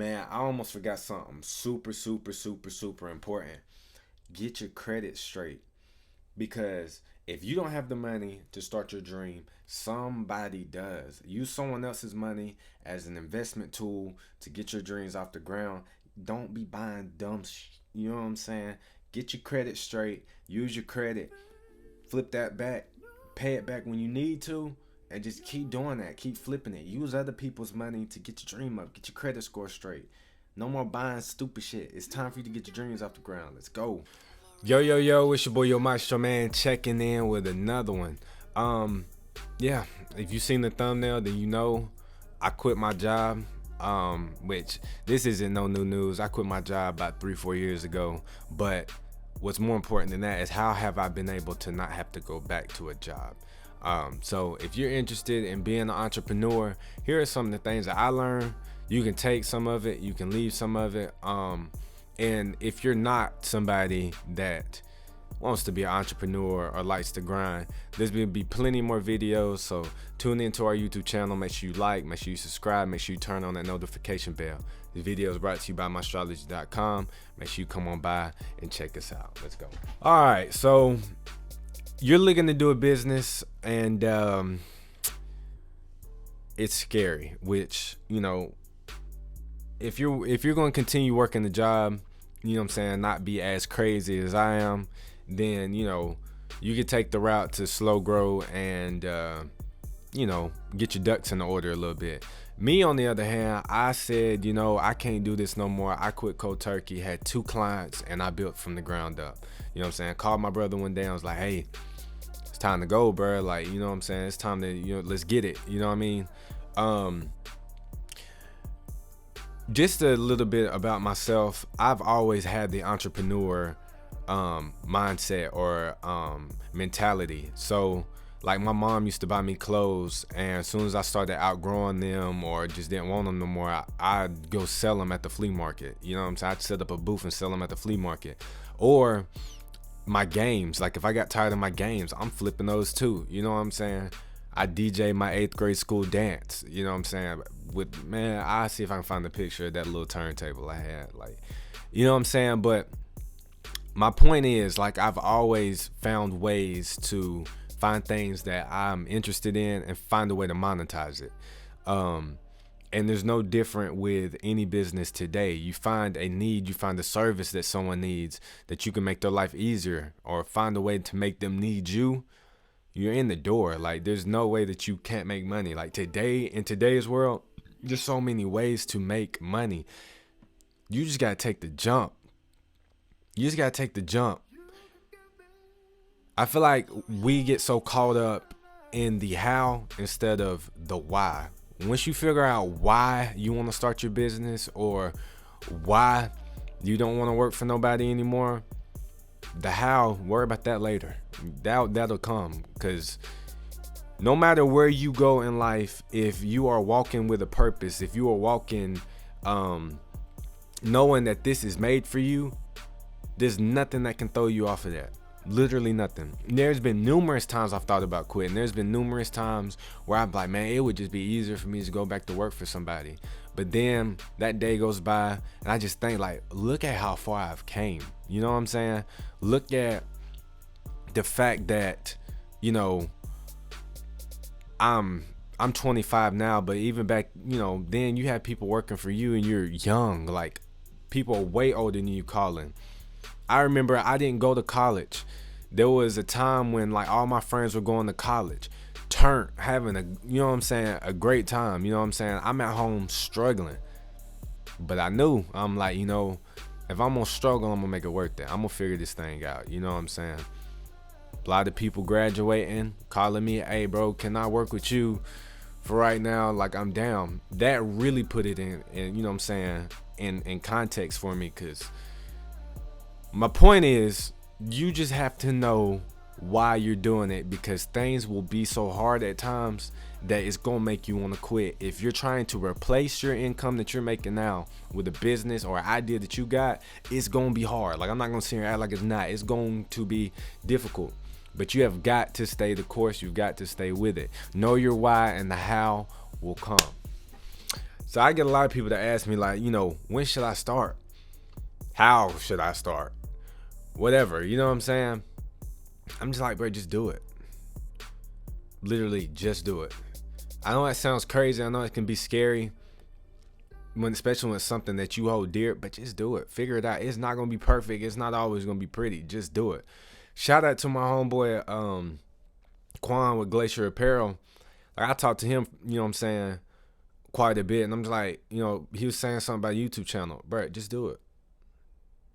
Man, I almost forgot something super, super, super, super important. Get your credit straight. Because if you don't have the money to start your dream, somebody does. Use someone else's money as an investment tool to get your dreams off the ground. Don't be buying you know what I'm saying? Get your credit straight. Use your credit. Flip that back. Pay it back when you need to. And just keep doing that. Keep flipping it. Use other people's money to get your dream up. Get your credit score straight. No more buying stupid shit. It's time for you to get your dreams off the ground. Let's go. Yo, yo, yo, it's your boy, Yo Maestro Man, checking in with another one. Yeah, if you seen the thumbnail, then you know I quit my job. Which this isn't no new news. I quit my job about 3-4 years ago. But what's more important than that is how have I been able to not have to go back to a job? So if you're interested in being an entrepreneur, here are some of the things that I learned. You can take some of it, you can leave some of it. And if you're not somebody that wants to be an entrepreneur or likes to grind, there's going to be plenty more videos. So tune into our YouTube channel. Make sure you like, make sure you subscribe, make sure you turn on that notification bell. This video is brought to you by MzRlODBiNWFlZA. Make sure you come on by and check us out. Let's go. All right. So you're looking to do a business and it's scary, which, you know, if you're going to continue working the job, you know what I'm saying, not be as crazy as I am, then, you know, you could take the route to slow grow and, you know, get your ducks in order a little bit. Me, on the other hand, I said, you know, I can't do this no more. I quit cold turkey, had 2 clients, and I built from the ground up. You know what I'm saying? Called my brother one day. I was like, hey, it's time to go, bro. Like, you know what I'm saying? It's time to, you know, let's get it. You know what I mean? Just a little bit about myself. I've always had the entrepreneur mindset or mentality. So like my mom used to buy me clothes, and as soon as I started outgrowing them or just didn't want them no more, I'd go sell them at the flea market. You know what I'm saying? I'd set up a booth and sell them at the flea market. Or my games, like if I got tired of my games, I'm flipping those too. You know what I'm saying? I DJ my 8th grade school dance. You know what I'm saying? With, man, I see if I can find the picture of that little turntable I had. Like, you know what I'm saying? But my point is, like, I've always found ways to find things that I'm interested in and find a way to monetize it. And there's no different with any business today. You find a need, you find a service that someone needs that you can make their life easier, or find a way to make them need you. You're in the door. Like, there's no way that you can't make money. Like, today, in today's world, there's so many ways to make money. You just gotta take the jump. You just gotta take the jump. I feel like we get so caught up in the how instead of the why. Once you figure out why you want to start your business or why you don't want to work for nobody anymore, the how, worry about that later. That'll come, because no matter where you go in life, if you are walking with a purpose, if you are walking knowing that this is made for you, there's nothing that can throw you off of that. Literally nothing. There's been numerous times I've thought about quitting. There's been numerous times where I'm like, man, it would just be easier for me to go back to work for somebody. But then that day goes by and I just think, like, look at how far I've came. You know what I'm saying? Look at the fact that, you know, I'm 25 now, but even back, you know, then you had people working for you and you're young. Like, people way older than you calling. I remember I didn't go to college. There was a time when, like, all my friends were going to college, having a, you know what I'm saying, a great time. You know what I'm saying? I'm at home struggling. But I knew, I'm like, you know, if I'm gonna struggle, I'm gonna make it work there. I'm gonna figure this thing out. You know what I'm saying? A lot of people graduating, calling me, hey bro, can I work with you for right now? Like, I'm down. That really put it in you know what I'm saying, in context for me, because my point is, you just have to know why you're doing it, because things will be so hard at times that it's gonna make you want to quit. If you're trying to replace your income that you're making now with a business or an idea that you got, it's gonna be hard. Like, I'm not gonna sit here and act like it's not. It's going to be difficult, but you have got to stay the course. You've got to stay with it. Know your why, and the how will come. So I get a lot of people that ask me like, you know, when should I start? How should I start? Whatever, you know what I'm saying? I'm just like, bro, just do it. Literally, just do it. I know that sounds crazy. I know it can be scary, especially when it's something that you hold dear, but just do it. Figure it out. It's not gonna be perfect. It's not always gonna be pretty. Just do it. Shout out to my homeboy Quan with Glacier Apparel. Like, I talked to him, you know what I'm saying, quite a bit, and I'm just like, you know, he was saying something about a YouTube channel. Bro, just do it.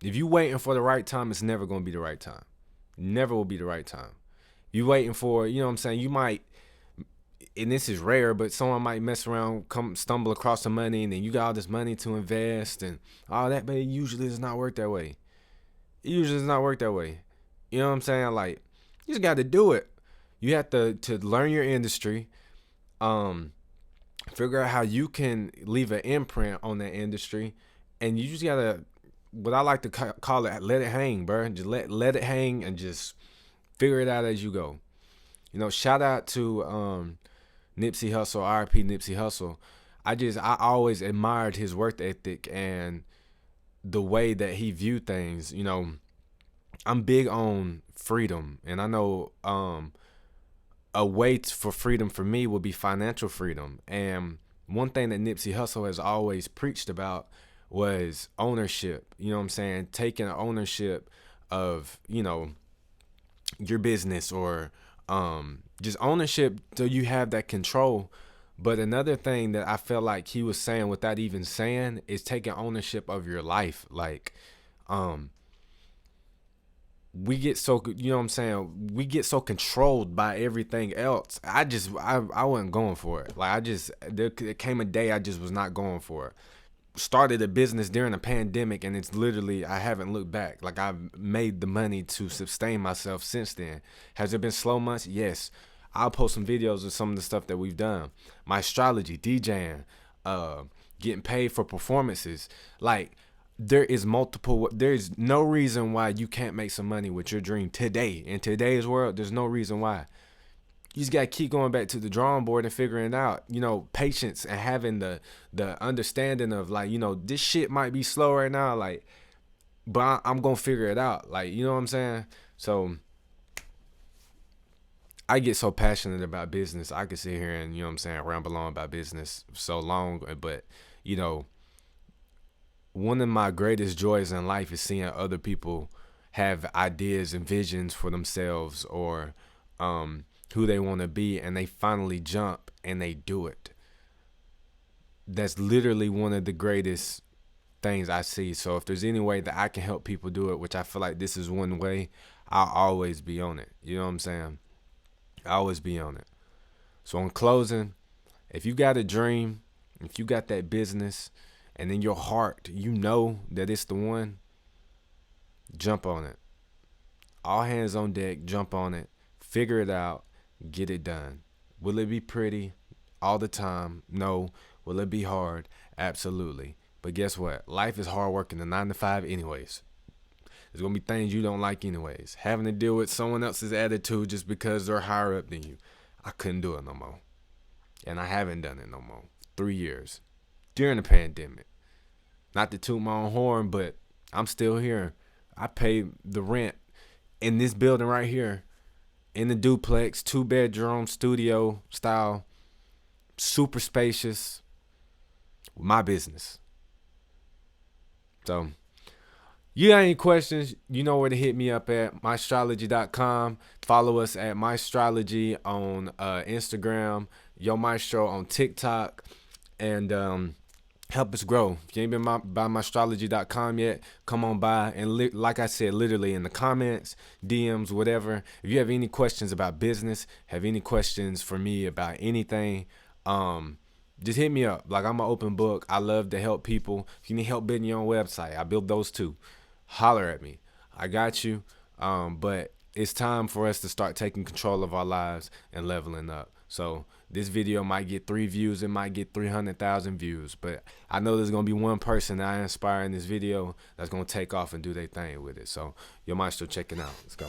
If you waiting for the right time, it's never gonna be the right time. Never will be the right time. You waiting for, you know what I'm saying, you might, and this is rare, but someone might mess around, stumble across some money, and then you got all this money to invest and all that, but it usually does not work that way. It usually does not work that way. You know what I'm saying? Like, you just got to do it. You have to learn your industry, figure out how you can leave an imprint on that industry, and you just got to, what I like to call it, let it hang, bro. Just let it hang and just figure it out as you go. You know, shout out to Nipsey Hussle, R.I.P. Nipsey Hussle. I always admired his work ethic and the way that he viewed things. You know, I'm big on freedom, and I know a way for freedom for me would be financial freedom. And one thing that Nipsey Hussle has always preached about was ownership. You know what I'm saying? Taking ownership of, you know, your business, or just ownership so you have that control. But another thing that I felt like he was saying without even saying is taking ownership of your life. Like, we get so, you know what I'm saying, we get so controlled by everything else. I wasn't going for it. Like, there came a day I just was not going for it. Started a business during a pandemic, and it's literally, I haven't looked back. Like, I've made the money to sustain myself since then. Has there been slow months? Yes. I'll post some videos of some of the stuff that we've done. My astrology, DJing, getting paid for performances. Like, there's no reason why you can't make some money with your dream today. In today's world, there's no reason why. You just gotta keep going back to the drawing board and figuring it out. You know, patience and having the understanding of, like, you know, this shit might be slow right now, like, but I'm gonna figure it out. Like, you know what I'm saying? So I get so passionate about business. I could sit here and, you know what I'm saying, ramble on about business so long. But, you know, one of my greatest joys in life is seeing other people have ideas and visions for themselves, or who they want to be, and they finally jump and they do it. That's literally one of the greatest things I see. So if there's any way that I can help people do it, which I feel like this is one way, I'll always be on it. You know what I'm saying? I'll always be on it. So in closing, if you got a dream, if you got that business, and in your heart you know that it's the one, jump on it. All hands on deck, jump on it, figure it out, get it done. Will it be pretty all the time? No. Will it be hard? Absolutely. But guess what? Life is hard work in the 9 to 5 anyways. There's going to be things you don't like anyways. Having to deal with someone else's attitude just because they're higher up than you. I couldn't do it no more. And I haven't done it no more. 3 years. During the pandemic. Not to toot my own horn, but I'm still here. I pay the rent in this building right here, in the duplex, 2-bedroom studio style, super spacious, my business. So, you got any questions, you know where to hit me up at, MzRlODBiNWFlZA. Follow us at MzRlODBiNWFlZA on Instagram, Yo Maestro on TikTok, and help us grow. If you ain't been by MzRlODBiNWFlZA yet, come on by. And like I said, literally in the comments, DMs, whatever, if you have any questions about business, have any questions for me about anything, just hit me up. Like, I'm an open book. I love to help people. If you need help building your own website, I build those too. Holler at me. I got you. But it's time for us to start taking control of our lives and leveling up. So this video might get 3 views. It might get 300,000 views. But I know there's going to be one person that I inspire in this video that's going to take off and do their thing with it. So, Yo Maestro, check it out. Let's go.